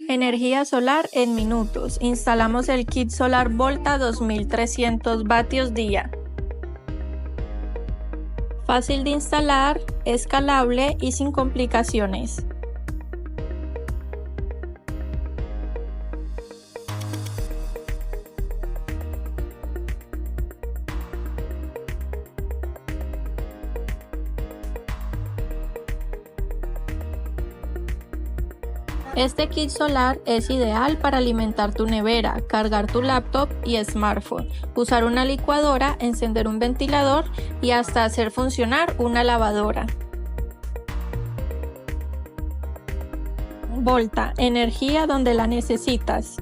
Energía solar en minutos. Instalamos el kit solar Volta 2300 vatios día. Fácil de instalar, escalable y sin complicaciones. Este kit solar es ideal para alimentar tu nevera, cargar tu laptop y smartphone, usar una licuadora, encender un ventilador y hasta hacer funcionar una lavadora. Volta, energía donde la necesitas.